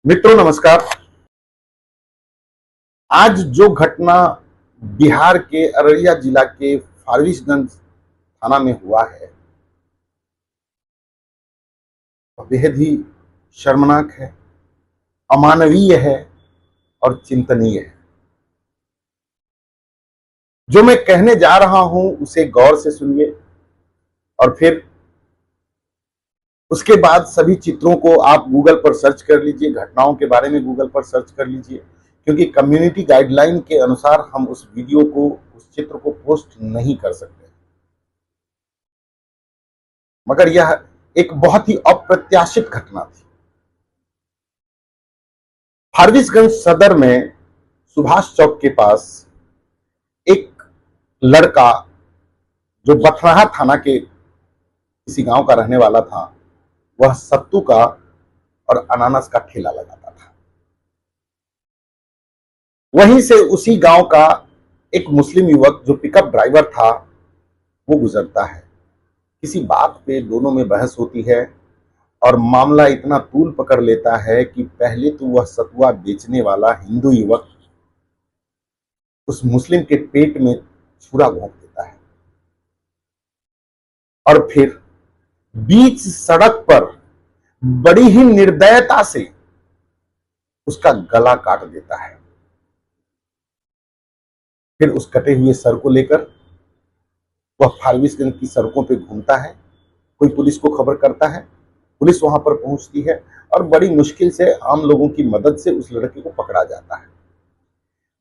मित्रों नमस्कार। आज जो घटना बिहार के अररिया जिला के फारबिसगंज थाना में हुआ है वह बेहद ही शर्मनाक है, अमानवीय है और चिंतनीय है। जो मैं कहने जा रहा हूं उसे गौर से सुनिए और फिर उसके बाद सभी चित्रों को आप गूगल पर सर्च कर लीजिए, घटनाओं के बारे में गूगल पर सर्च कर लीजिए, क्योंकि कम्युनिटी गाइडलाइन के अनुसार हम उस वीडियो को, उस चित्र को पोस्ट नहीं कर सकते। मगर यह एक बहुत ही अप्रत्याशित घटना थी। फारबिसगंज सदर में सुभाष चौक के पास एक लड़का जो बथनाहा थाना के किसी गांव का रहने वाला था, वह सत्तू का और अनानास का ठेला लगाता था। वहीं से उसी गांव का एक मुस्लिम युवक जो पिकअप ड्राइवर था वो गुजरता है। किसी बात पे दोनों में बहस होती है और मामला इतना तूल पकड़ लेता है कि पहले तो वह सतुआ बेचने वाला हिंदू युवक उस मुस्लिम के पेट में छुरा घोंप देता है और फिर बीच सड़क पर बड़ी ही निर्दयता से उसका गला काट देता है। फिर उस कटे हुए सर को लेकर वह फारबिसगंज की सड़कों पे घूमता है। कोई पुलिस को खबर करता है, पुलिस वहां पर पहुंचती है और बड़ी मुश्किल से आम लोगों की मदद से उस लड़के को पकड़ा जाता है।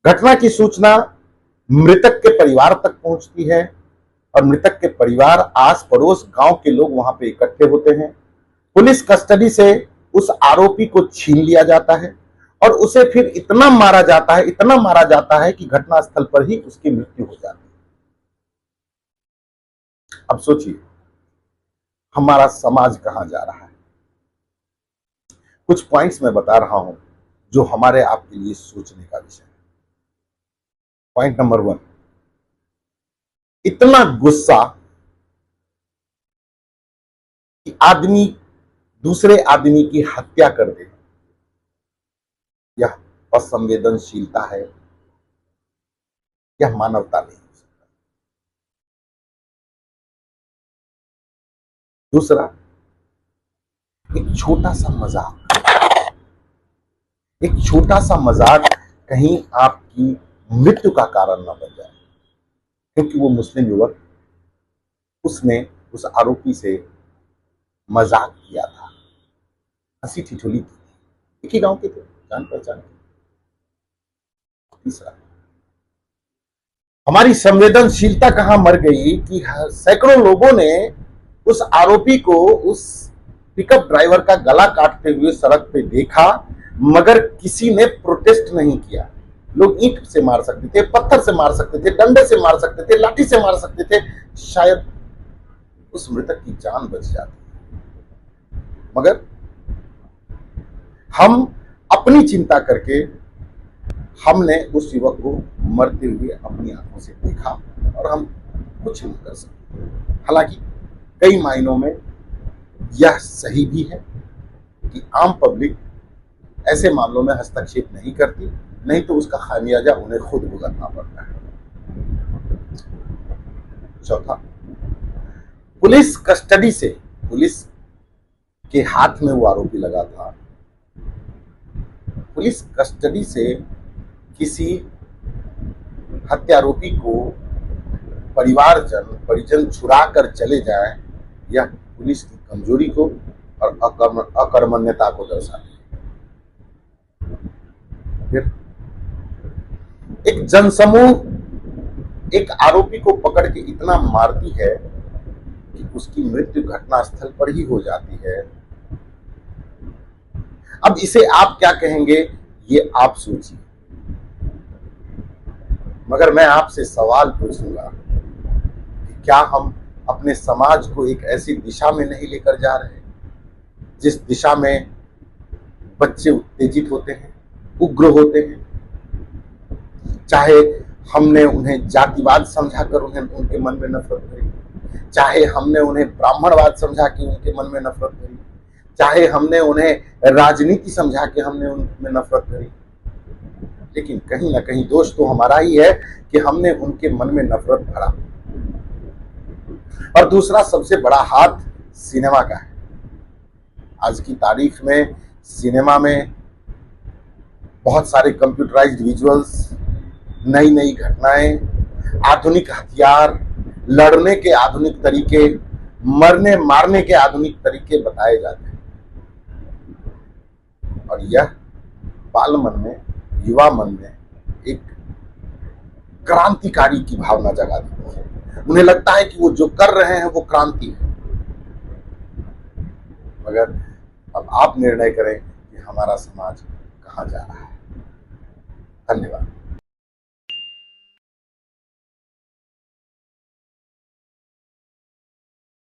घटना की सूचना मृतक के परिवार तक पहुंचती है और मृतक के परिवार, आस पड़ोस, गांव के लोग वहां पे इकट्ठे होते हैं। पुलिस कस्टडी से उस आरोपी को छीन लिया जाता है और उसे फिर इतना मारा जाता है कि घटनास्थल पर ही उसकी मृत्यु हो जाती है। अब सोचिए हमारा समाज कहां जा रहा है। कुछ पॉइंट्स मैं बता रहा हूं जो हमारे आपके लिए सोचने का विषय है। पॉइंट नंबर 1, इतना गुस्सा कि आदमी दूसरे आदमी की हत्या कर दे, यह असंवेदनशीलता है, यह मानवता नहीं हो सकता। दूसरा, एक छोटा सा मजाक कहीं आपकी मृत्यु का कारण न बन जाए, क्योंकि वो मुस्लिम युवक, उसने उस आरोपी से मजाक किया था, हंसी ठिठोली की, एक ही गांव के थे, जान पहचान। तीसरा, हमारी संवेदनशीलता कहां मर गई कि सैकड़ों लोगों ने उस आरोपी को, उस पिकअप ड्राइवर का गला काटते हुए सड़क पे देखा, मगर किसी ने प्रोटेस्ट नहीं किया। लोग ईंट से मार सकते थे, पत्थर से मार सकते थे, डंडे से मार सकते थे, लाठी से मार सकते थे, शायद उस मृतक की जान बच जाती, मगर हम अपनी चिंता करके हमने उस युवक को मरते हुए अपनी आंखों से देखा और हम कुछ नहीं कर सकते। हालांकि कई मायनों में यह सही भी है कि आम पब्लिक ऐसे मामलों में हस्तक्षेप नहीं करती, नहीं तो उसका खामियाजा उन्हें खुद भुगतना पड़ता है। चौथा, पुलिस कस्टडी से, पुलिस के हाथ में वो आरोपी लगा था, पुलिस कस्टडी से किसी हत्यारोपी को परिजन छुड़ा कर चले जाए, यह पुलिस की कमजोरी को और अकर्मण्यता को दर्शाती है। फिर एक जनसमूह एक आरोपी को पकड़ के इतना मारती है कि उसकी मृत्यु घटनास्थल पर ही हो जाती है। अब इसे आप क्या कहेंगे, ये आप सोचिए, मगर मैं आपसे सवाल पूछूंगा कि क्या हम अपने समाज को एक ऐसी दिशा में नहीं लेकर जा रहे जिस दिशा में बच्चे उत्तेजित होते हैं, उग्र होते हैं। चाहे हमने उन्हें जातिवाद समझाकर उन्हें उनके मन में नफरत करी, चाहे हमने उन्हें ब्राह्मणवाद समझा के उनके मन में नफरत करी, चाहे हमने उन्हें राजनीति समझा के हमने उनमें नफरत भरी, लेकिन कहीं ना कहीं दोष तो हमारा ही है कि हमने उनके मन में नफरत भरा। और दूसरा सबसे बड़ा हाथ सिनेमा का है। आज की तारीख में सिनेमा में बहुत सारे कंप्यूटराइज्ड विजुअल्स, नई नई घटनाएं, आधुनिक हथियार, लड़ने के आधुनिक तरीके, मरने मारने के आधुनिक तरीके बताए जाते हैं, और यह बाल मन में, युवा मन में एक क्रांतिकारी की भावना जगा देती है। उन्हें लगता है कि वो जो कर रहे हैं वो क्रांति है। मगर अब आप निर्णय करें कि हमारा समाज कहां जा रहा है। धन्यवाद।